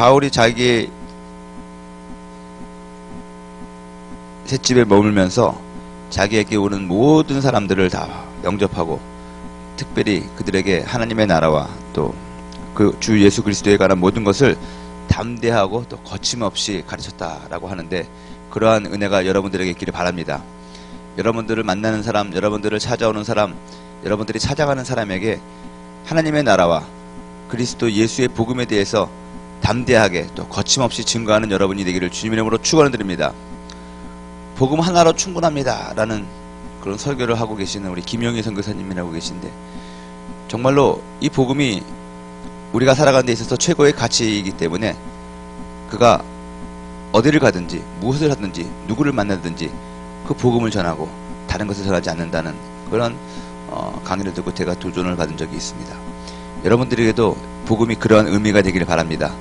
바울이 자기 셋집에 머물면서 자기에게 오는 모든 사람들을 다 영접하고 특별히 그들에게 하나님의 나라와 또 그 주 예수 그리스도에 관한 모든 것을 담대하고 또 거침없이 가르쳤다라고 하는데, 그러한 은혜가 여러분들에게 있기를 바랍니다. 여러분들을 만나는 사람, 여러분들을 찾아오는 사람, 여러분들이 찾아가는 사람에게 하나님의 나라와 그리스도 예수의 복음에 대해서 담대하게 또 거침없이 증거하는 여러분이 되기를 주님의 이름으로 축원드립니다. 복음 하나로 충분합니다 라는 그런 설교를 하고 계시는 우리 김영희 선교사님이라고 계신데, 정말로 이 복음이 우리가 살아가는 데 있어서 최고의 가치이기 때문에 그가 어디를 가든지 무엇을 하든지 누구를 만나든지 그 복음을 전하고 다른 것을 전하지 않는다는 그런 강의를 듣고 제가 도전을 받은 적이 있습니다. 여러분들에게도 복음이 그러한 의미가 되기를 바랍니다.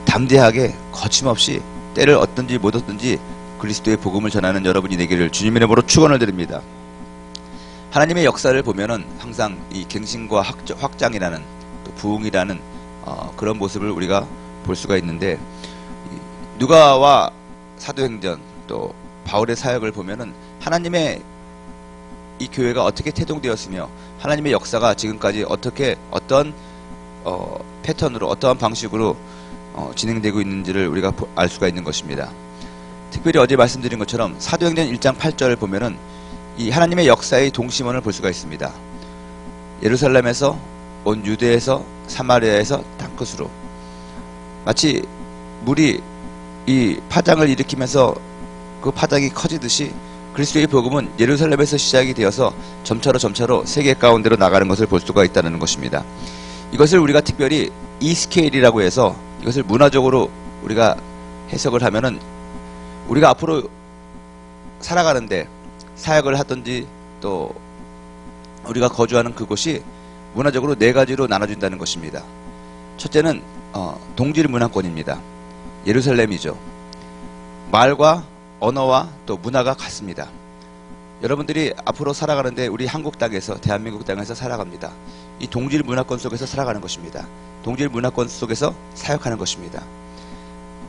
담대하게 거침없이 때를 얻든지 못 얻든지 그리스도의 복음을 전하는 여러분이 되기를 주님의 이름으로 축원을 드립니다. 하나님의 역사를 보면은 항상 이 갱신과 확장이라는 또 부흥이라는 그런 모습을 우리가 볼 수가 있는데, 누가와 사도행전 또 바울의 사역을 보면은 하나님의 이 교회가 어떻게 태동되었으며 하나님의 역사가 지금까지 어떻게 어떤 패턴으로 어떠한 방식으로 진행되고 있는지를 우리가 알 수가 있는 것입니다. 특별히 어제 말씀드린 것처럼 사도행전 1장 8절을 보면은 이 하나님의 역사의 동심원을 볼 수가 있습니다. 예루살렘에서 온 유대에서 사마리아에서 땅끝으로, 마치 물이 이 파장을 일으키면서 그 파장이 커지듯이 그리스도의 복음은 예루살렘에서 시작이 되어서 점차로 세계 가운데로 나가는 것을 볼 수가 있다는 것입니다. 이것을 우리가 특별히 이스케일이라고 해서 이것을 문화적으로 우리가 해석을 하면은, 우리가 앞으로 살아가는데 사역을 하든지 또 우리가 거주하는 그곳이 문화적으로 네 가지로 나눠진다는 것입니다. 첫째는 동질 문화권입니다. 예루살렘이죠. 말과 언어와 또 문화가 같습니다. 여러분들이 앞으로 살아가는데 우리 한국 땅에서, 대한민국 땅에서 살아갑니다. 이 동질 문화권 속에서 살아가는 것입니다. 동질 문화권 속에서 사역하는 것입니다.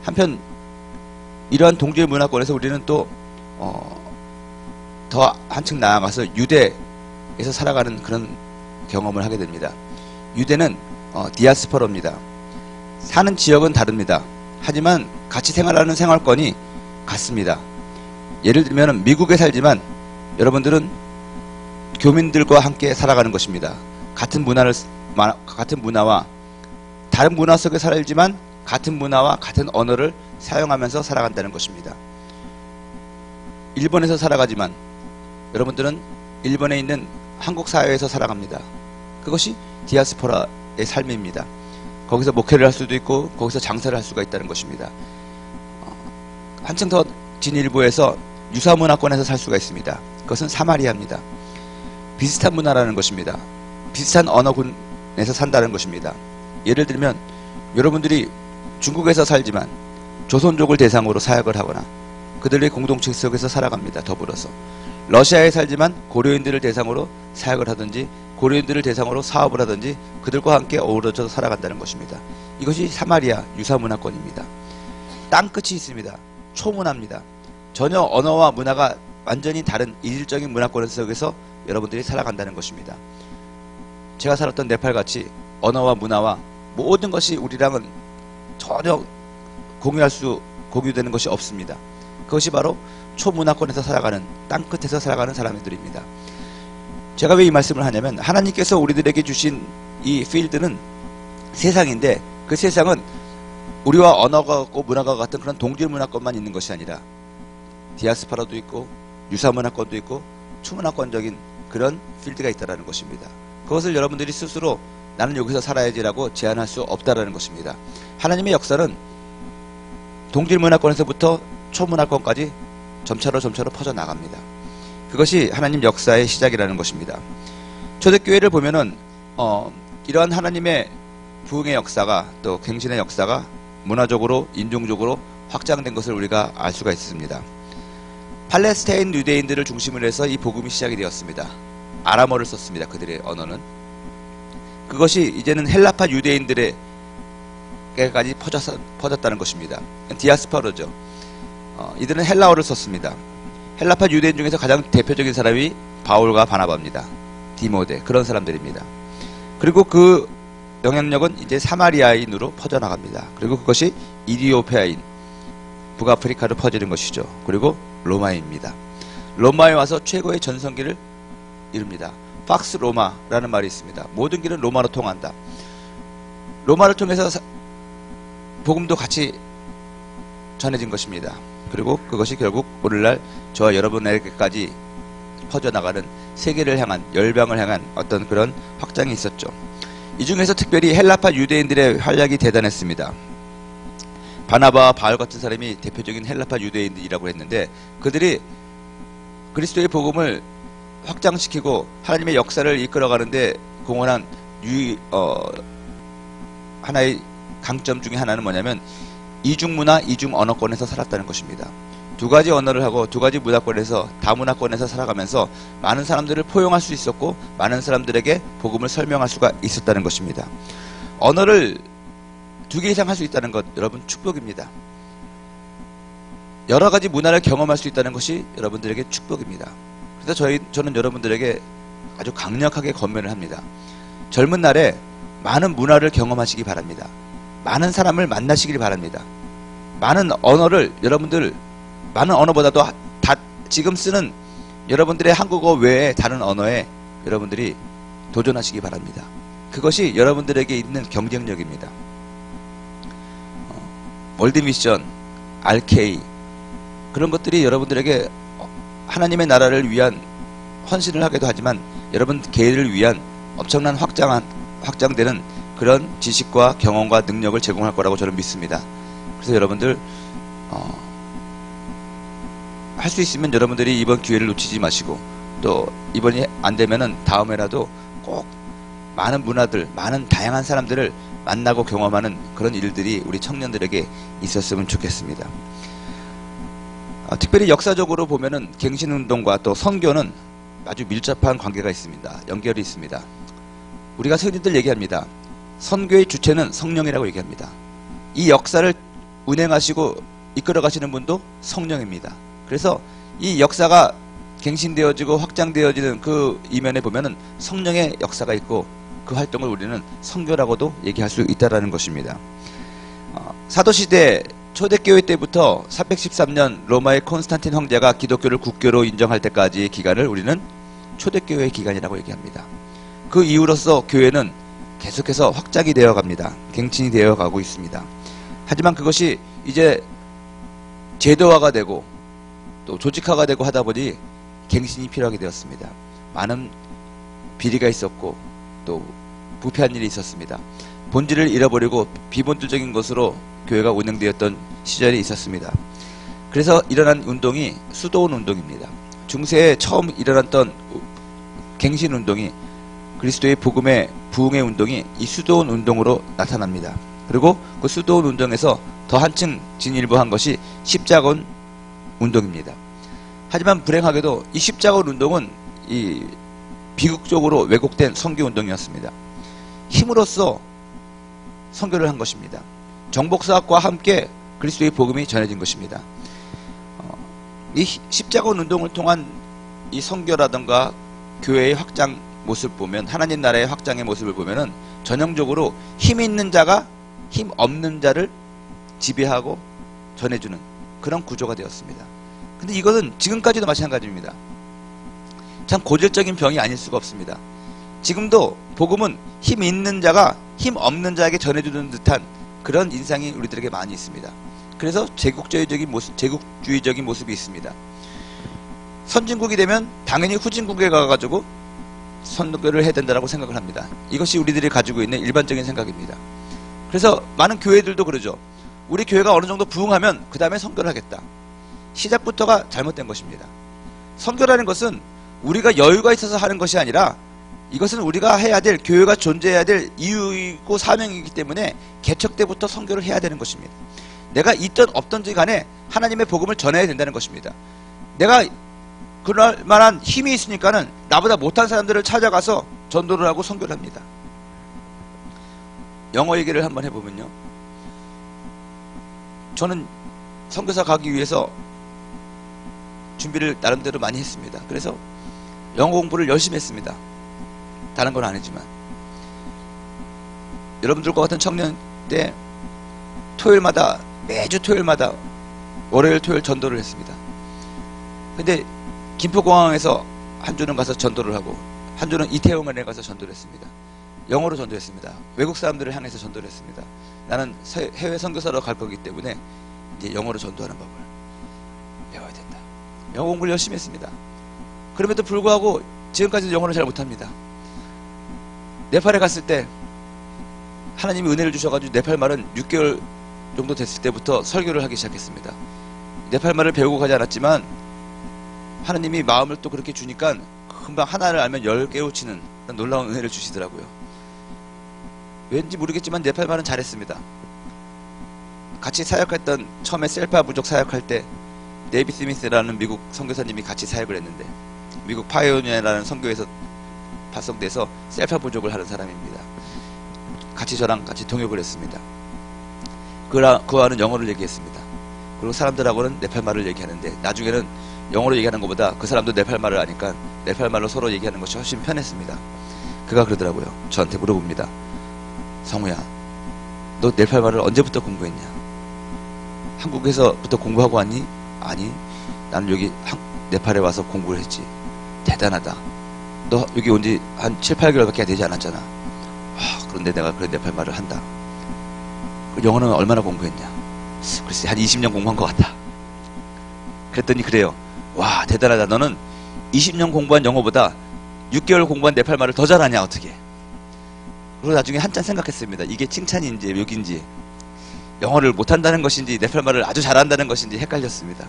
한편 이러한 동질 문화권에서 우리는 또 더 한층 나아가서 유대에서 살아가는 그런 경험을 하게 됩니다. 유대는 디아스포라입니다. 사는 지역은 다릅니다. 하지만 같이 생활하는 생활권이 같습니다. 예를 들면 미국에 살지만 여러분들은 교민들과 함께 살아가는 것입니다. 같은 문화와 다른 문화 속에 살지만 같은 문화와 같은 언어를 사용하면서 살아간다는 것입니다. 일본에서 살아가지만 여러분들은 일본에 있는 한국 사회에서 살아갑니다. 그것이 디아스포라의 삶입니다. 거기서 목회를 할 수도 있고 거기서 장사를 할 수가 있다는 것입니다. 한층 더 진일보에서 유사문화권에서 살 수가 있습니다. 그것은 사마리아입니다. 비슷한 문화라는 것입니다. 비슷한 언어군에서 산다는 것입니다. 예를 들면 여러분들이 중국에서 살지만 조선족을 대상으로 사역을 하거나 그들의 공동체 속에서 살아갑니다. 더불어서 러시아에 살지만 고려인들을 대상으로 사역을 하든지 고려인들을 대상으로 사업을 하든지 그들과 함께 어우러져 살아간다는 것입니다. 이것이 사마리아 유사문화권입니다. 땅끝이 있습니다. 초문화입니다. 전혀 언어와 문화가 완전히 다른 이질적인 문화권 속에서 여러분들이 살아간다는 것입니다. 제가 살았던 네팔같이 언어와 문화와 모든 것이 우리랑은 전혀 공유되는 것이 없습니다. 그것이 바로 초문화권에서 살아가는, 땅끝에서 살아가는 사람들입니다. 제가 왜 이 말씀을 하냐면, 하나님께서 우리들에게 주신 이 필드는 세상인데 그 세상은 우리와 언어가 같고 문화가 같은 그런 동질 문화권만 있는 것이 아니라 디아스포라도 있고 유사문화권도 있고 초문화권적인 그런 필드가 있다는 것입니다. 그것을 여러분들이 스스로 나는 여기서 살아야지라고 제한할 수 없다라는 것입니다. 하나님의 역사는 동질 문화권에서부터 초문화권까지 점차로 퍼져나갑니다. 그것이 하나님 역사의 시작이라는 것입니다. 초대교회를 보면은 이러한 하나님의 부흥의 역사가 또 갱신의 역사가 문화적으로 인종적으로 확장된 것을 우리가 알 수가 있습니다. 팔레스타인 유대인들을 중심으로 해서 이 복음이 시작이 되었습니다. 아람어를 썼습니다. 그들의 언어는. 그것이 이제는 헬라파 유대인들의 세계까지 퍼졌다는 것입니다. 디아스포라죠. 이들은 헬라어를 썼습니다. 헬라파 유대인 중에서 가장 대표적인 사람이 바울과 바나바입니다. 디모데, 그런 사람들입니다. 그리고 그 영향력은 이제 사마리아인으로 퍼져나갑니다. 그리고 그것이 이디오피아인, 북아프리카로 퍼지는 것이죠. 그리고 로마입니다. 로마에 와서 최고의 전성기를 이룹니다. 팍스 로마라는 말이 있습니다. 모든 길은 로마로 통한다. 로마를 통해서 복음도 같이 전해진 것입니다. 그리고 그것이 결국 오늘날 저와 여러분에게까지 퍼져나가는 세계를 향한, 열방을 향한 어떤 그런 확장이 있었죠. 이 중에서 특별히 헬라파 유대인들의 활약이 대단했습니다. 바나바와 바울 같은 사람이 대표적인 헬라파 유대인들이라고 했는데, 그들이 그리스도의 복음을 확장시키고 하나님의 역사를 이끌어가는데 공헌한 하나의 강점 중에 하나는 뭐냐면 이중문화, 이중언어권에서 살았다는 것입니다. 두 가지 언어를 하고 두 가지 문화권에서, 다문화권에서 살아가면서 많은 사람들을 포용할 수 있었고 많은 사람들에게 복음을 설명할 수가 있었다는 것입니다. 언어를 두 개 이상 할 수 있다는 것, 여러분 축복입니다. 여러 가지 문화를 경험할 수 있다는 것이 여러분들에게 축복입니다. 그래서 저는 여러분들에게 아주 강력하게 권면을 합니다. 젊은 날에 많은 문화를 경험하시기 바랍니다. 많은 사람을 만나시길 바랍니다. 많은 언어를 여러분들, 많은 언어보다도 지금 쓰는 여러분들의 한국어 외에 다른 언어에 여러분들이 도전하시기 바랍니다. 그것이 여러분들에게 있는 경쟁력입니다. 월드미션, RK, 그런 것들이 여러분들에게 하나님의 나라를 위한 헌신을 하기도 하지만 여러분 개인을 위한 엄청난 확장되는 그런 지식과 경험과 능력을 제공할 거라고 저는 믿습니다. 그래서 여러분들 할 수 있으면 여러분들이 이번 기회를 놓치지 마시고, 또 이번이 안 되면은 다음에라도 꼭 많은 문화들, 많은 다양한 사람들을 만나고 경험하는 그런 일들이 우리 청년들에게 있었으면 좋겠습니다. 특별히 역사적으로 보면은 갱신운동과 또 선교는 아주 밀접한 관계가 있습니다. 연결이 있습니다. 우리가 흔히들 얘기합니다. 선교의 주체는 성령이라고 얘기합니다. 이 역사를 운행하시고 이끌어 가시는 분도 성령입니다. 그래서 이 역사가 갱신되어지고 확장되어지는 그 이면에 보면은 성령의 역사가 있고, 그 활동을 우리는 선교라고도 얘기할 수 있다라는 것입니다. 사도시대 초대교회 때부터 413년 로마의 콘스탄틴 황제가 기독교를 국교로 인정할 때까지의 기간을 우리는 초대교회의 기간이라고 얘기합니다. 그 이후로서 교회는 계속해서 확장이 되어 갑니다. 갱신이 되어 가고 있습니다. 하지만 그것이 이제 제도화가 되고 또 조직화가 되고 하다 보니 갱신이 필요하게 되었습니다. 많은 비리가 있었고 또 부패한 일이 있었습니다. 본질을 잃어버리고 비본질적인 것으로 교회가 운영되었던 시절이 있었습니다. 그래서 일어난 운동이 수도원 운동입니다. 중세에 처음 일어났던 갱신 운동이, 그리스도의 복음의 부흥의 운동이 이 수도원 운동으로 나타납니다. 그리고 그 수도원 운동에서 더 한층 진일보한 것이 십자군 운동입니다. 하지만 불행하게도 이 십자군 운동은 이 비극적으로 왜곡된 선교 운동이었습니다. 힘으로써 선교를 한 것입니다. 정복사학과 함께 그리스도의 복음이 전해진 것입니다. 이 십자군 운동을 통한 이 선교라든가 교회의 확장 모습 보면, 하나님 나라의 확장의 모습을 보면은 전형적으로 힘 있는 자가 힘 없는 자를 지배하고 전해주는 그런 구조가 되었습니다. 근데 이것은 지금까지도 마찬가지입니다. 참 고질적인 병이 아닐 수가 없습니다. 지금도 복음은 힘 있는 자가 힘 없는 자에게 전해주는 듯한 그런 인상이 우리들에게 많이 있습니다. 그래서 제국주의적인 모습이 있습니다. 선진국이 되면 당연히 후진국에 가가지고 선교를 해야 된다고 생각을 합니다. 이것이 우리들이 가지고 있는 일반적인 생각입니다. 그래서 많은 교회들도 그러죠. 우리 교회가 어느 정도 부흥하면 그 다음에 선교를 하겠다. 시작부터가 잘못된 것입니다. 선교라는 것은 우리가 여유가 있어서 하는 것이 아니라 이것은 우리가 해야 될, 교회가 존재해야 될 이유이고 사명이기 때문에 개척 때부터 선교를 해야 되는 것입니다. 내가 있든 없든지 간에 하나님의 복음을 전해야 된다는 것입니다. 내가 그럴 만한 힘이 있으니까는 나보다 못한 사람들을 찾아가서 전도를 하고 선교를 합니다. 영어 얘기를 한번 해보면요. 저는 선교사 가기 위해서 준비를 나름대로 많이 했습니다. 그래서 영어 공부를 열심히 했습니다. 다른 건 아니지만. 여러분들과 같은 청년 때 토요일마다, 매주 토요일마다 월요일 토요일 전도를 했습니다. 근데 김포공항에서 한 주는 가서 전도를 하고 한 주는 이태원에 가서 전도를 했습니다. 영어로 전도했습니다. 외국 사람들을 향해서 전도를 했습니다. 나는 해외 선교사로 갈 거기 때문에 이제 영어로 전도하는 법을 배워야 된다. 영어 공부를 열심히 했습니다. 그럼에도 불구하고 지금까지도 영어를 잘 못합니다. 네팔에 갔을 때 하나님이 은혜를 주셔가지고 네팔 말은 6개월 정도 됐을 때부터 설교를 하기 시작했습니다. 네팔 말을 배우고 가지 않았지만 하나님이 마음을 또 그렇게 주니까 금방 하나를 알면 10개로 치는 놀라운 은혜를 주시더라고요. 왠지 모르겠지만 네팔 말은 잘했습니다. 같이 사역했던, 처음에 셀파 부족 사역할 때 데이비 스미스라는 미국 선교사님이 같이 사역을 했는데, 미국 파이오니아라는 선교에서 파송돼서 셀파 부족을 하는 사람입니다. 같이 저랑 같이 동역을 했습니다. 그와는 영어를 얘기했습니다. 그리고 사람들하고는 네팔 말을 얘기하는데, 나중에는 영어로 얘기하는 것보다 그 사람도 네팔 말을 아니까 네팔 말로 서로 얘기하는 것이 훨씬 편했습니다. 그가 그러더라고요. 저한테 물어봅니다. 성우야, 너 네팔 말을 언제부터 공부했냐? 한국에서부터 공부하고 왔니? 아니, 나는 여기 네팔에 와서 공부를 했지. 대단하다. 너 여기 온 지 한 7, 8개월밖에 되지 않았잖아. 그런데 내가 그런 네팔 말을 한다. 영어는 얼마나 공부했냐? 글쎄 한 20년 공부한 것 같다. 그랬더니 그래요. 와, 대단하다. 너는 20년 공부한 영어보다 6개월 공부한 네팔 말을 더 잘하냐 어떻게? 그리고 나중에 한참 생각했습니다. 이게 칭찬인지 욕인지, 영어를 못한다는 것인지 네팔 말을 아주 잘한다는 것인지 헷갈렸습니다.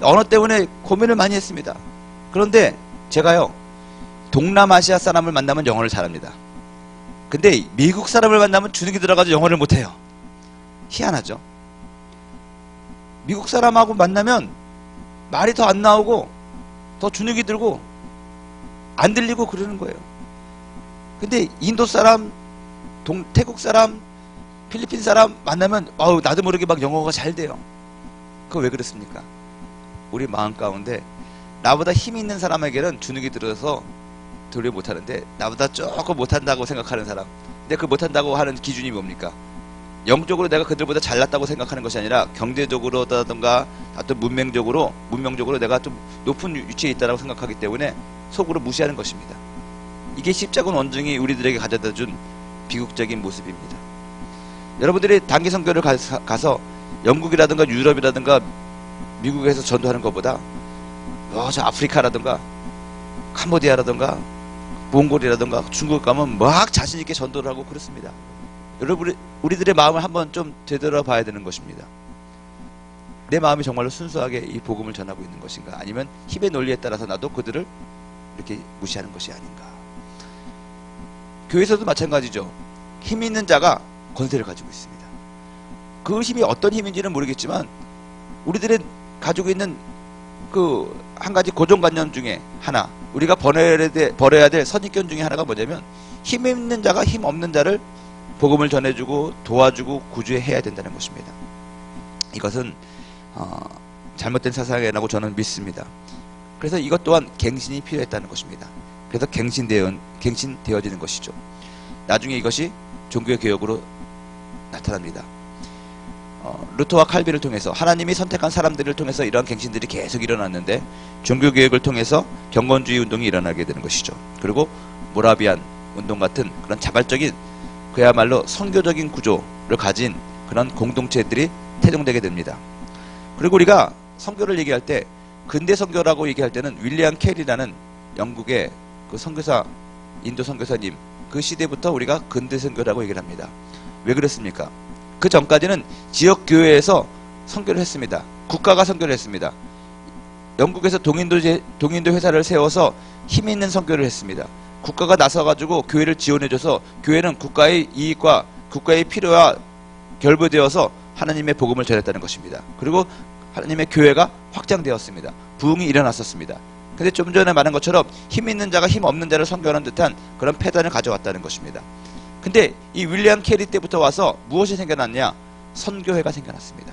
언어 때문에 고민을 많이 했습니다. 그런데 제가요, 동남아시아 사람을 만나면 영어를 잘합니다. 근데 미국 사람을 만나면 주눅이 들어가지고 영어를 못해요. 희한하죠? 미국 사람하고 만나면 말이 더 안 나오고 더 주눅이 들고 안 들리고 그러는 거예요. 근데 인도 사람, 태국 사람, 필리핀 사람 만나면 나도 모르게 막 영어가 잘 돼요. 그거 왜 그렇습니까? 우리 마음 가운데 나보다 힘 있는 사람에게는 주눅이 들어서 도리어 못하는데, 나보다 조금 못한다고 생각하는 사람, 근데 그 못한다고 하는 기준이 뭡니까? 영적으로 내가 그들보다 잘났다고 생각하는 것이 아니라 경제적으로라든가 또 문명적으로 내가 좀 높은 위치에 있다고 생각하기 때문에 속으로 무시하는 것입니다. 이게 십자군 원증이 우리들에게 가져다준 비극적인 모습입니다. 여러분들이 단기 선교를 가서 영국이라든가 유럽이라든가 미국에서 전도하는 것보다 저 아프리카라든가 캄보디아라든가 몽골이라든가 중국 가면 막 자신있게 전도를 하고 그렇습니다. 여러분, 우리들의 마음을 한번 좀 되돌아봐야 되는 것입니다. 내 마음이 정말로 순수하게 이 복음을 전하고 있는 것인가, 아니면 힘의 논리에 따라서 나도 그들을 이렇게 무시하는 것이 아닌가. 교회에서도 마찬가지죠. 힘 있는 자가 권세를 가지고 있습니다. 그 힘이 어떤 힘인지는 모르겠지만 우리들의 가지고 있는 그 한 가지 고정관념 중에 하나, 우리가 버려야 될 선입견 중에 하나가 뭐냐면, 힘 있는 자가 힘 없는 자를 복음을 전해주고 도와주고 구제해야 된다는 것입니다. 이것은 잘못된 사상이라고 저는 믿습니다. 그래서 이것 또한 갱신이 필요했다는 것입니다. 그래서 갱신되어지는 것이죠. 나중에 이것이 종교의 개혁으로 나타납니다. 루터와 칼빈을 통해서, 하나님이 선택한 사람들을 통해서 이러한 갱신들이 계속 일어났는데, 종교개혁을 통해서 경건주의 운동이 일어나게 되는 것이죠. 그리고 모라비안 운동 같은 그런 자발적인, 그야말로 선교적인 구조를 가진 그런 공동체들이 태동되게 됩니다. 그리고 우리가 선교를 얘기할 때, 근대 선교라고 얘기할 때는 윌리엄 캐리라는 영국의 그 선교사, 인도 선교사님, 그 시대부터 우리가 근대 선교라고 얘기를 합니다. 왜 그렇습니까? 그 전까지는 지역 교회에서 선교를 했습니다. 국가가 선교를 했습니다. 영국에서 동인도 회사를 세워서 힘 있는 선교를 했습니다. 국가가 나서가지고 교회를 지원해줘서 교회는 국가의 이익과 국가의 필요와 결부되어서 하나님의 복음을 전했다는 것입니다. 그리고 하나님의 교회가 확장되었습니다. 부흥이 일어났었습니다. 근데 좀 전에 말한 것처럼 힘 있는 자가 힘 없는 자를 선교하는 듯한 그런 패단을 가져왔다는 것입니다. 근데 이 윌리엄 캐리 때부터 와서 무엇이 생겨났냐? 선교회가 생겨났습니다.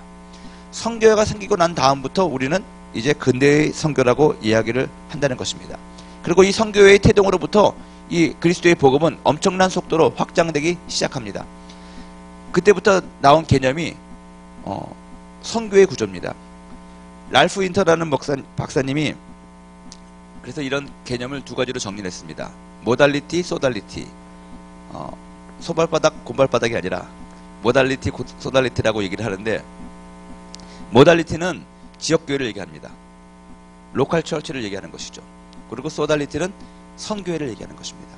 선교회가 생기고 난 다음부터 우리는 이제 근대의 선교라고 이야기를 한다는 것입니다. 그리고 이 선교회의 태동으로부터 이 그리스도의 복음은 엄청난 속도로 확장되기 시작합니다. 그때부터 나온 개념이 선교의 구조입니다. 랄프 인터라는 박사님이 그래서 이런 개념을 두 가지로 정리를 했습니다. 모달리티, 소달리티. 소발바닥, 곰발바닥이 아니라 모달리티, 소달리티라고 얘기를 하는데, 모달리티는 지역교회를 얘기합니다. 로컬 처치를 얘기하는 것이죠. 그리고 소달리티는 선교회를 얘기하는 것입니다.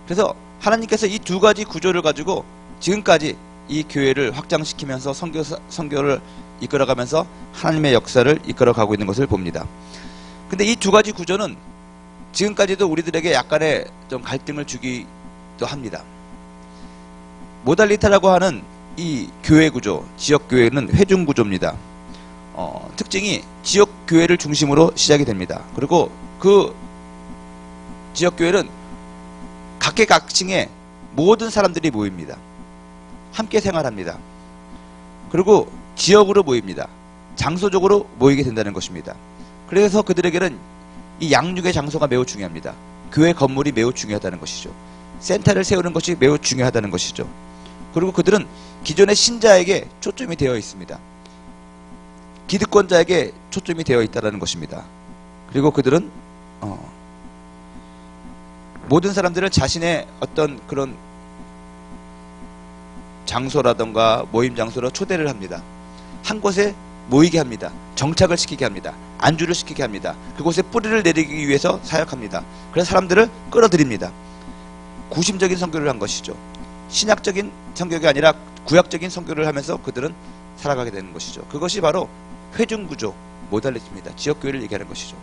그래서 하나님께서 이 두 가지 구조를 가지고 지금까지 이 교회를 확장시키면서 선교를 이끌어가면서 하나님의 역사를 이끌어가고 있는 것을 봅니다. 근데 이 두 가지 구조는 지금까지도 우리들에게 약간의 좀 갈등을 주기도 합니다. 모달리타라고 하는 이 교회 구조, 지역 교회는 회중 구조입니다. 특징이 지역 교회를 중심으로 시작이 됩니다. 그리고 그 지역 교회는 각계각층의 모든 사람들이 모입니다. 함께 생활합니다. 그리고 지역으로 모입니다. 장소적으로 모이게 된다는 것입니다. 그래서 그들에게는 이 양육의 장소가 매우 중요합니다. 교회 건물이 매우 중요하다는 것이죠. 센터를 세우는 것이 매우 중요하다는 것이죠. 그리고 그들은 기존의 신자에게 초점이 되어 있습니다. 기득권자에게 초점이 되어 있다는 것입니다. 그리고 그들은 모든 사람들을 자신의 어떤 그런 장소라던가 모임 장소로 초대를 합니다. 한 곳에 모이게 합니다. 정착을 시키게 합니다. 안주를 시키게 합니다. 그곳에 뿌리를 내리기 위해서 사역합니다. 그래서 사람들을 끌어들입니다. 구심적인 선교를 한 것이죠. 신약적인 선교가 아니라 구약적인 선교를 하면서 그들은 살아가게 되는 것이죠. 그것이 바로 회중구조, 모달리티입니다. 지역교회를 얘기하는 것이죠.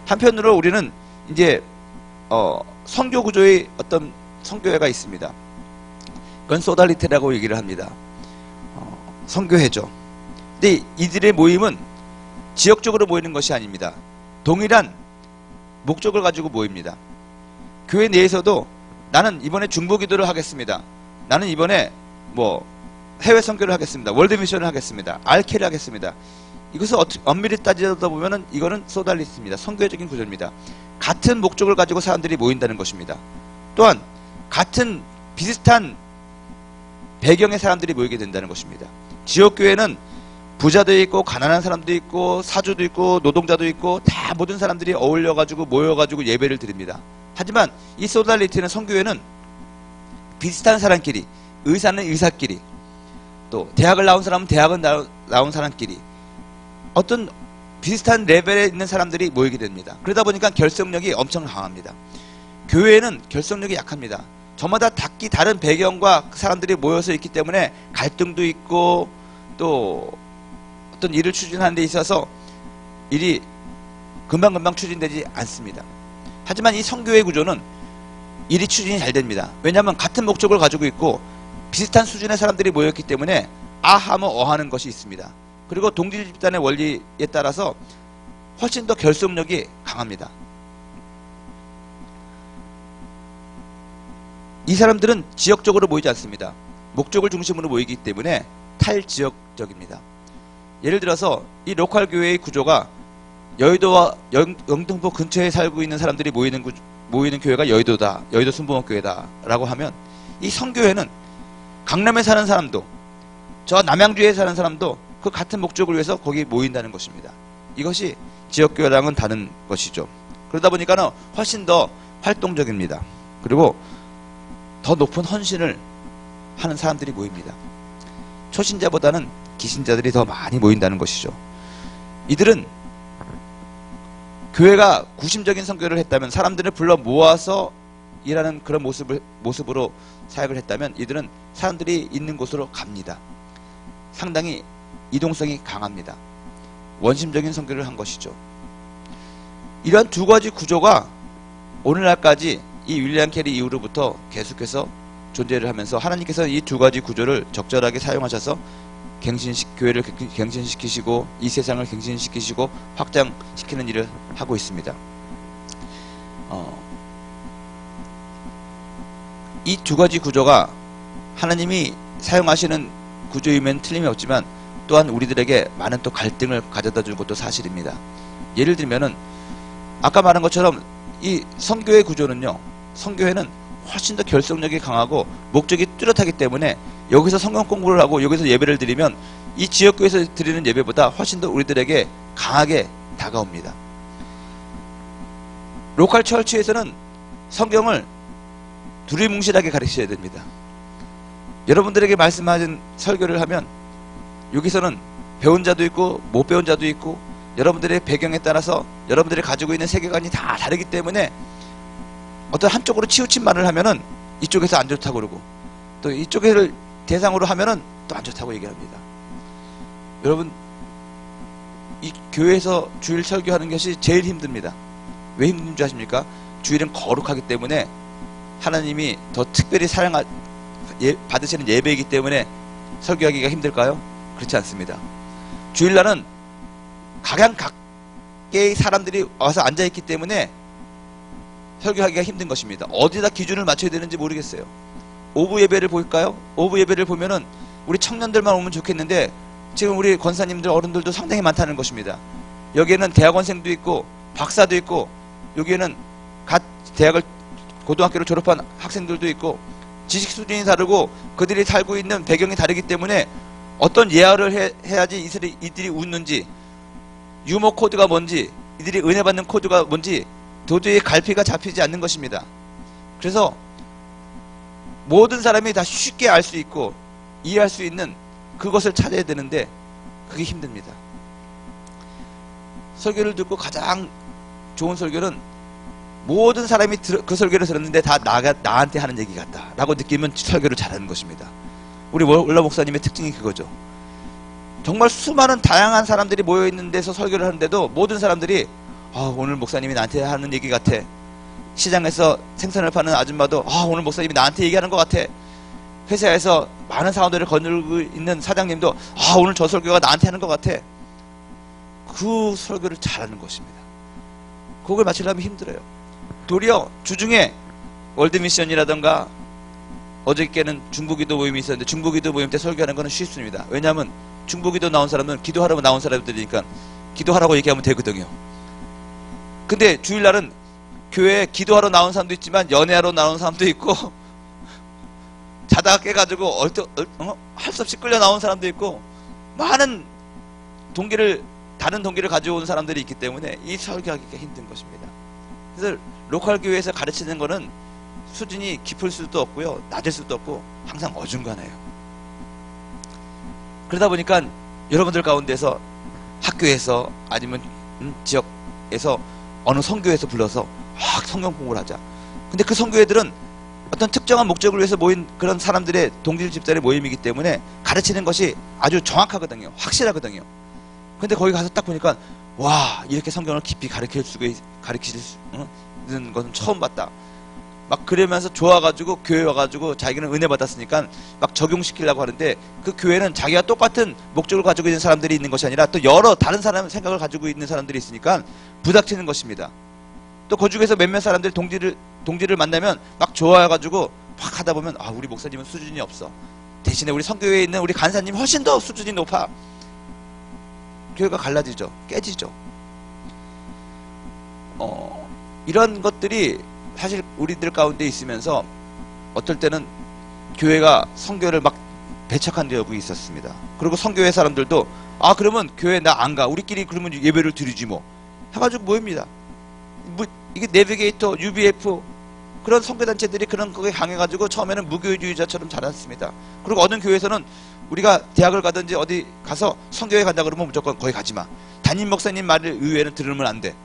한편으로 우리는 이제 선교구조의 어떤 선교회가 있습니다. 그건 소달리티라고 얘기를 합니다. 선교회죠. 근데 이들의 모임은 지역적으로 모이는 것이 아닙니다. 동일한 목적을 가지고 모입니다. 교회 내에서도 나는 이번에 중보기도를 하겠습니다. 나는 이번에 해외 선교를 하겠습니다. 월드미션을 하겠습니다. 알케를 하겠습니다. 이것을 엄밀히 따지다 보면은 이거는 소달리티입니다. 선교적인 구조입니다. 같은 목적을 가지고 사람들이 모인다는 것입니다. 또한 같은 비슷한 배경의 사람들이 모이게 된다는 것입니다. 지역교회는 부자도 있고 가난한 사람도 있고 사주도 있고 노동자도 있고 다 모든 사람들이 어울려가지고 모여가지고 예배를 드립니다. 하지만 이 소달리티는 선교회는 비슷한 사람끼리, 의사는 의사끼리, 또 대학을 나온 사람은 대학을 나온 사람끼리 어떤 비슷한 레벨에 있는 사람들이 모이게 됩니다. 그러다 보니까 결속력이 엄청 강합니다. 교회는 결속력이 약합니다. 저마다 각기 다른 배경과 사람들이 모여서 있기 때문에 갈등도 있고 또 어떤 일을 추진하는 데 있어서 일이 금방금방 추진되지 않습니다. 하지만 이 선교회 구조는 일이 추진이 잘 됩니다. 왜냐하면 같은 목적을 가지고 있고 비슷한 수준의 사람들이 모였기 때문에 아하면 어하는 것이 있습니다. 그리고 동질 집단의 원리에 따라서 훨씬 더 결속력이 강합니다. 이 사람들은 지역적으로 모이지 않습니다. 목적을 중심으로 모이기 때문에 탈지역적입니다. 예를 들어서 이 로컬 교회의 구조가 여의도와 영등포 근처에 살고 있는 사람들이 모이는 교회가 여의도다, 여의도 순복음교회다 라고 하면 이 선교회는 강남에 사는 사람도 저 남양주에 사는 사람도 그 같은 목적을 위해서 거기 모인다는 것입니다. 이것이 지역교회랑은 다른 것이죠. 그러다 보니까 훨씬 더 활동적입니다. 그리고 더 높은 헌신을 하는 사람들이 모입니다. 초신자보다는 기신자들이 더 많이 모인다는 것이죠. 이들은 교회가 구심적인 선교를 했다면, 사람들을 불러 모아서 일하는 그런 모습으로 사역을 했다면 이들은 사람들이 있는 곳으로 갑니다. 상당히 이동성이 강합니다. 원심적인 선교를 한 것이죠. 이러한 두 가지 구조가 오늘날까지 이 윌리엄 캐리 이후로부터 계속해서 존재를 하면서 하나님께서 이 두 가지 구조를 적절하게 사용하셔서 교회를 갱신시키시고 이 세상을 갱신시키시고 확장시키는 일을 하고 있습니다. 이 두 가지 구조가 하나님이 사용하시는 구조이면 틀림이 없지만 또한 우리들에게 많은 또 갈등을 가져다 준 것도 사실입니다. 예를 들면은 아까 말한 것처럼 이 선교회 구조는요, 선교회는 훨씬 더 결속력이 강하고 목적이 뚜렷하기 때문에 여기서 성경 공부를 하고 여기서 예배를 드리면 이 지역교회에서 드리는 예배보다 훨씬 더 우리들에게 강하게 다가옵니다. 로컬 처치에서는 성경을 두리뭉실하게 가르치셔야 됩니다. 여러분들에게 말씀하신 설교를 하면 여기서는 배운 자도 있고 못 배운 자도 있고 여러분들의 배경에 따라서 여러분들이 가지고 있는 세계관이 다 다르기 때문에 어떤 한쪽으로 치우친 말을 하면은 이쪽에서 안 좋다고 그러고 또 이쪽을 대상으로 하면은 또 안 좋다고 얘기합니다. 여러분, 이 교회에서 주일 설교하는 것이 제일 힘듭니다. 왜 힘든 줄 아십니까? 주일은 거룩하기 때문에 하나님이 더 특별히 받으시는 예배이기 때문에 설교하기가 힘들까요? 그렇지 않습니다. 주일날은 각계의 사람들이 와서 앉아있기 때문에 설교하기가 힘든 것입니다. 어디다 기준을 맞춰야 되는지 모르겠어요. 오후 예배를 볼까요? 오후 예배를 보면은 우리 청년들만 오면 좋겠는데 지금 우리 권사님들 어른들도 상당히 많다는 것입니다. 여기에는 대학원생도 있고 박사도 있고 여기에는 갓 대학을 고등학교를 졸업한 학생들도 있고 지식 수준이 다르고 그들이 살고 있는 배경이 다르기 때문에 어떤 예화를 해야지 이들이 웃는지 유머 코드가 뭔지 이들이 은혜 받는 코드가 뭔지 도저히 갈피가 잡히지 않는 것입니다. 그래서 모든 사람이 다 쉽게 알 수 있고 이해할 수 있는 그것을 찾아야 되는데 그게 힘듭니다. 설교를 듣고 가장 좋은 설교는 모든 사람이 그 설교를 들었는데 다 나한테 하는 얘기 같다 라고 느끼면 설교를 잘하는 것입니다. 우리 월라 목사님의 특징이 그거죠. 정말 수많은 다양한 사람들이 모여있는 데서 설교를 하는데도 모든 사람들이 오늘 목사님이 나한테 하는 얘기 같아. 시장에서 생선을 파는 아줌마도 오늘 목사님이 나한테 얘기하는 것 같아. 회사에서 많은 사람들을 거느리고 있는 사장님도 오늘 저 설교가 나한테 하는 것 같아. 그 설교를 잘하는 것입니다. 그걸 맞추려면 힘들어요. 도리어 주중에 월드미션이라던가 어저께는 중보기도 모임이 있었는데 중보기도 모임 때 설교하는 거는 쉽습니다. 왜냐하면 중보기도 나온 사람은 기도하라고 나온 사람들이니까 기도하라고 얘기하면 되거든요. 근데 주일날은 교회에 기도하러 나온 사람도 있지만 연애하러 나온 사람도 있고 자다가 깨가지고 할 수 없이 끌려 나온 사람도 있고 많은 다른 동기를 가져온 사람들이 있기 때문에 이 설교하기가 힘든 것입니다. 그래서 로컬 교회에서 가르치는 거는 수준이 깊을 수도 없고요, 낮을 수도 없고 항상 어중간해요. 그러다 보니까 여러분들 가운데서 학교에서 아니면 지역에서 어느 선교에서 불러서 성경 공부를 하자. 근데 그 선교회들은 어떤 특정한 목적을 위해서 모인 그런 사람들의 동질 집단의 모임이기 때문에 가르치는 것이 아주 정확하거든요. 확실하거든요. 근데 거기 가서 딱 보니까 와, 이렇게 성경을 깊이 가르칠 수 있는 것은 처음 봤다. 막 그러면서 좋아가지고 교회 와가지고 자기는 은혜 받았으니까 막 적용시키려고 하는데 그 교회는 자기가 똑같은 목적을 가지고 있는 사람들이 있는 것이 아니라 또 여러 다른 사람 생각을 가지고 있는 사람들이 있으니까 부닥치는 것입니다. 또 그 중에서 몇몇 사람들이 동지를 만나면 막 좋아해가지고 막 하다 보면 우리 목사님은 수준이 없어. 대신에 우리 선교회에 있는 우리 간사님 훨씬 더 수준이 높아. 교회가 갈라지죠. 깨지죠. 이런 것들이 사실 우리들 가운데 있으면서 어떨 때는 교회가 선교를 막 배척한 적이 있었습니다. 그리고 선교회 사람들도 그러면 교회 나 안 가. 우리끼리 그러면 예배를 드리지 뭐. 해가지고 모입니다. 이게 내비게이터, UBF 그런 선교단체들이 그런 거에 강해가지고 처음에는 무교주의자처럼 자랐습니다. 그리고 어느 교회에서는 우리가 대학을 가든지 어디 가서 선교회 간다 그러면 무조건 거기 가지 마. 담임 목사님 말을 의외는 들으면 안 돼.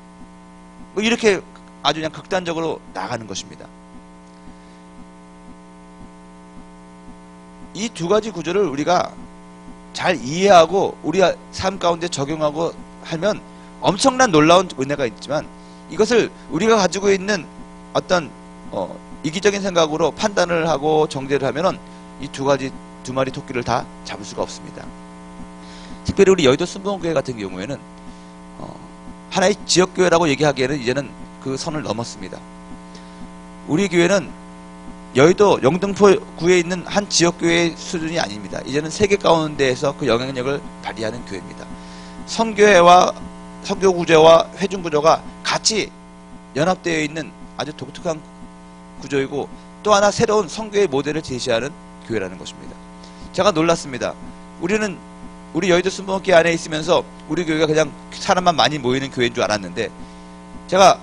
뭐 이렇게 아주 그냥 극단적으로 나가는 것입니다. 이 두 가지 구조를 우리가 잘 이해하고 우리 삶 가운데 적용하고 하면 엄청난 놀라운 은혜가 있지만 이것을 우리가 가지고 있는 어떤 이기적인 생각으로 판단을 하고 정죄를 하면은 이 두 마리 토끼를 다 잡을 수가 없습니다. 특별히 우리 여의도 순복음교회 같은 경우에는 하나의 지역교회라고 얘기하기에는 이제는 그 선을 넘었습니다. 우리 교회는 여의도 영등포구에 있는 한 지역교회 수준이 아닙니다. 이제는 세계 가운데에서 그 영향력을 발휘하는 교회입니다. 선교회와 선교구조와 회중구조가 같이 연합되어 있는 아주 독특한 구조이고, 또 하나 새로운 선교의 모델을 제시하는 교회라는 것입니다. 제가 놀랐습니다. 우리 여의도 순복음교회 안에 있으면서 우리 교회가 그냥 사람만 많이 모이는 교회인 줄 알았는데, 제가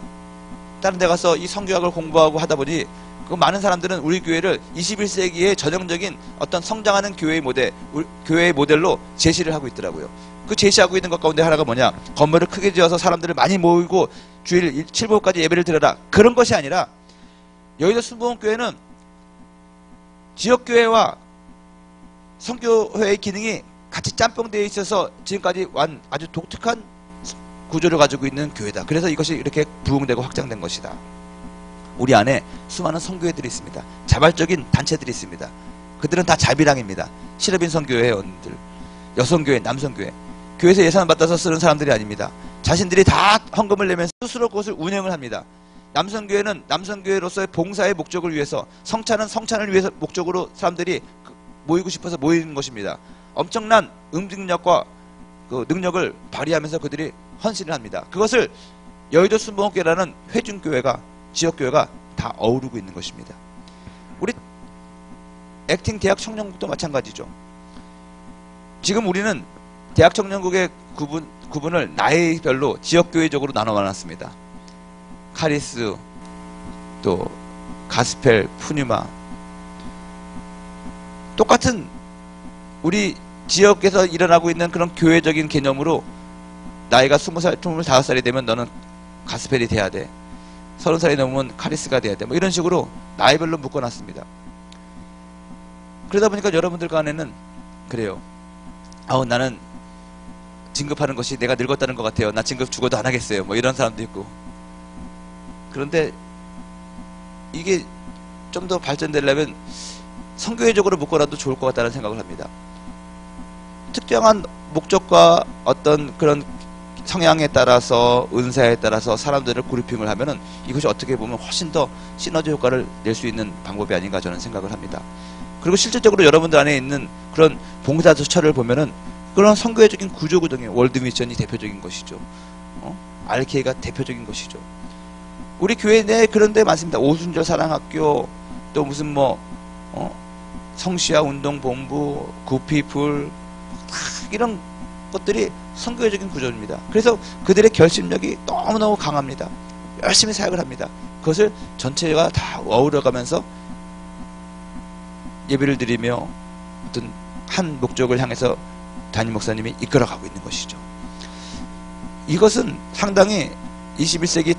다른 데 가서 이 선교학을 공부하고 하다 보니 그 많은 사람들은 우리 교회를 21세기의 전형적인 어떤 성장하는 교회의 모델로 제시를 하고 있더라고요. 그 제시하고 있는 것 가운데 하나가 뭐냐, 건물을 크게 지어서 사람들을 많이 모이고 주일 7복까지 예배를 드려라, 그런 것이 아니라 여의도 순복음교회는 지역교회와 선교회의 기능이 같이 짬뽕되어 있어서 지금까지 아주 독특한 구조를 가지고 있는 교회다. 그래서 이것이 이렇게 부흥되고 확장된 것이다. 우리 안에 수많은 선교회들이 있습니다. 자발적인 단체들이 있습니다. 그들은 다 자비랑입니다. 실업인 선교회 회원들, 여성교회, 남성교회, 교회에서 예산을 받아서 쓰는 사람들이 아닙니다. 자신들이 다 헌금을 내면서 스스로 그것을 운영을 합니다. 남성교회는 남성교회로서의 봉사의 목적을 위해서, 성찬은 성찬을 위해서 목적으로 사람들이 모이고 싶어서 모이는 것입니다. 엄청난 응징력과 그 능력을 발휘하면서 그들이 헌신을 합니다. 그것을 여의도 순복음교회라는 회중교회가, 지역교회가 다 어우르고 있는 것입니다. 우리 액팅 대학 청년국도 마찬가지죠. 지금 우리는 대학 청년국의 구분을 나이별로 지역교회적으로 나눠놨습니다. 카리스, 또 가스펠, 푸뉴마, 똑같은 우리 지역에서 일어나고 있는 그런 교회적인 개념으로 나이가 20살, 25살이 되면 너는 가스펠이 돼야 돼, 30살이 넘으면 카리스가 돼야 돼, 뭐 이런 식으로 나이별로 묶어놨습니다. 그러다 보니까 여러분들 간에는 그래요. 나는 진급하는 것이 내가 늙었다는 것 같아요. 나 진급 죽어도 안 하겠어요. 뭐 이런 사람도 있고. 그런데 이게 좀 더 발전되려면 선교회적으로 묶어놔도 좋을 것 같다는 생각을 합니다. 특정한 목적과 어떤 그런 성향에 따라서, 은사에 따라서 사람들을 그룹핑을 하면은 이것이 어떻게 보면 훨씬 더 시너지 효과를 낼 수 있는 방법이 아닌가 저는 생각을 합니다. 그리고 실질적으로 여러분들 안에 있는 그런 봉사처를 보면은 그런 선교회적인 구조구동이에요. 월드미션이 대표적인 것이죠. RK가 대표적인 것이죠. 우리 교회 내에 그런 데 많습니다. 오순절 사랑학교, 또 무슨 성시아 운동본부, 굿피플, 이런 것들이 선교회적인 구조입니다. 그래서 그들의 결심력이 너무너무 강합니다. 열심히 사역을 합니다. 그것을 전체가 다 어우러가면서 예배를 드리며 어떤 한 목적을 향해서 담임 목사님이 이끌어가고 있는 것이죠. 이것은 상당히 21세기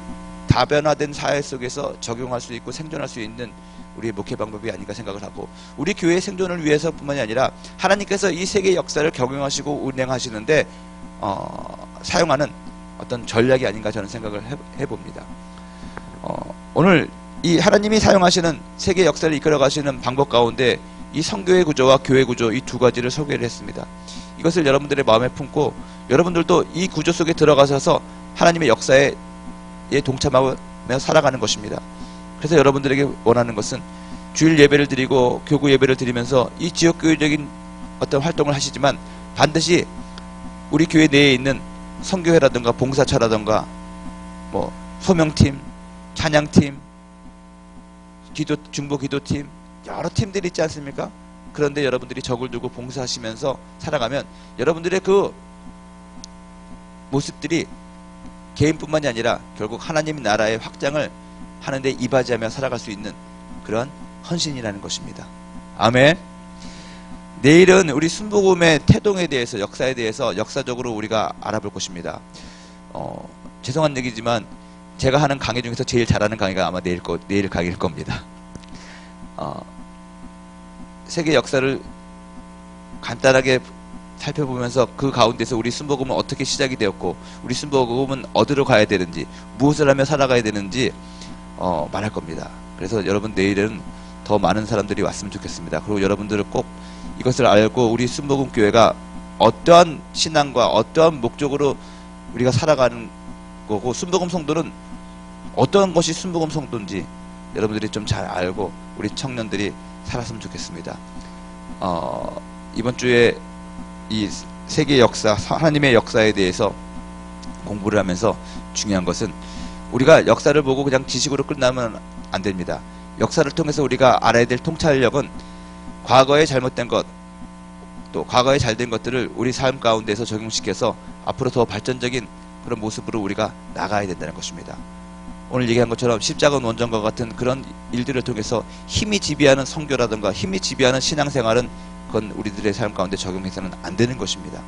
다변화된 사회 속에서 적용할 수 있고 생존할 수 있는 우리의 목회 방법이 아닌가 생각을 하고, 우리 교회의 생존을 위해서뿐만이 아니라 하나님께서 이 세계의 역사를 경영하시고 운행하시는데 사용하는 어떤 전략이 아닌가 저는 생각을 해봅니다. 오늘 이 하나님이 사용하시는 세계 역사를 이끌어가시는 방법 가운데 이 선교회 구조와 교회 구조, 이 두 가지를 소개를 했습니다. 이것을 여러분들의 마음에 품고 여러분들도 이 구조 속에 들어가셔서 하나님의 역사에 동참하며 살아가는 것입니다. 그래서 여러분들에게 원하는 것은 주일 예배를 드리고 교구 예배를 드리면서 이 지역교회적인 어떤 활동을 하시지만 반드시 우리 교회 내에 있는 선교회라든가 봉사차라든가 뭐 소명팀, 찬양팀, 중보 기도팀, 여러 팀들이 있지 않습니까? 그런데 여러분들이 적을 두고 봉사하시면서 살아가면 여러분들의 그 모습들이 개인뿐만이 아니라 결국 하나님 나라의 확장을 하는데 이바지하며 살아갈 수 있는 그런 헌신이라는 것입니다. 아멘. 내일은 우리 순복음의 태동에 대해서, 역사에 대해서 역사적으로 우리가 알아볼 것입니다. 죄송한 얘기지만 제가 하는 강의 중에서 제일 잘하는 강의가 아마 내일 강의일 겁니다. 세계 역사를 간단하게 살펴보면서 그 가운데서 우리 순복음은 어떻게 시작이 되었고, 우리 순복음은 어디로 가야 되는지, 무엇을 하며 살아가야 되는지 말할 겁니다. 그래서 여러분 내일은 더 많은 사람들이 왔으면 좋겠습니다. 그리고 여러분들은 꼭 이것을 알고 우리 순복음 교회가 어떠한 신앙과 어떠한 목적으로 우리가 살아가는 거고, 순복음 성도는 어떠한 것이 순복음 성도인지 여러분들이 좀 잘 알고 우리 청년들이 살았으면 좋겠습니다. 이번 주에 이 세계 역사, 하나님의 역사에 대해서 공부를 하면서 중요한 것은 우리가 역사를 보고 그냥 지식으로 끝나면 안 됩니다. 역사를 통해서 우리가 알아야 될 통찰력은 과거에 잘못된 것, 또 과거에 잘된 것들을 우리 삶 가운데서 적용시켜서 앞으로 더 발전적인 그런 모습으로 우리가 나가야 된다는 것입니다. 오늘 얘기한 것처럼 십자군 원정과 같은 그런 일들을 통해서 힘이 지배하는 선교라든가 힘이 지배하는 신앙생활은 그건 우리들의 삶 가운데 적용해서는 안 되는 것입니다.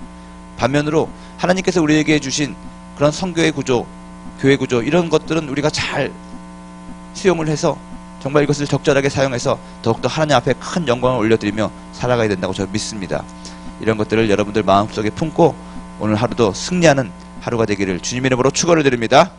반면으로 하나님께서 우리에게 주신 그런 선교의 구조, 교회 구조 이런 것들은 우리가 잘 수용을 해서 정말 이것을 적절하게 사용해서 더욱더 하나님 앞에 큰 영광을 올려드리며 살아가야 된다고 저는 믿습니다. 이런 것들을 여러분들 마음속에 품고 오늘 하루도 승리하는 하루가 되기를 주님의 이름으로 축원을 드립니다.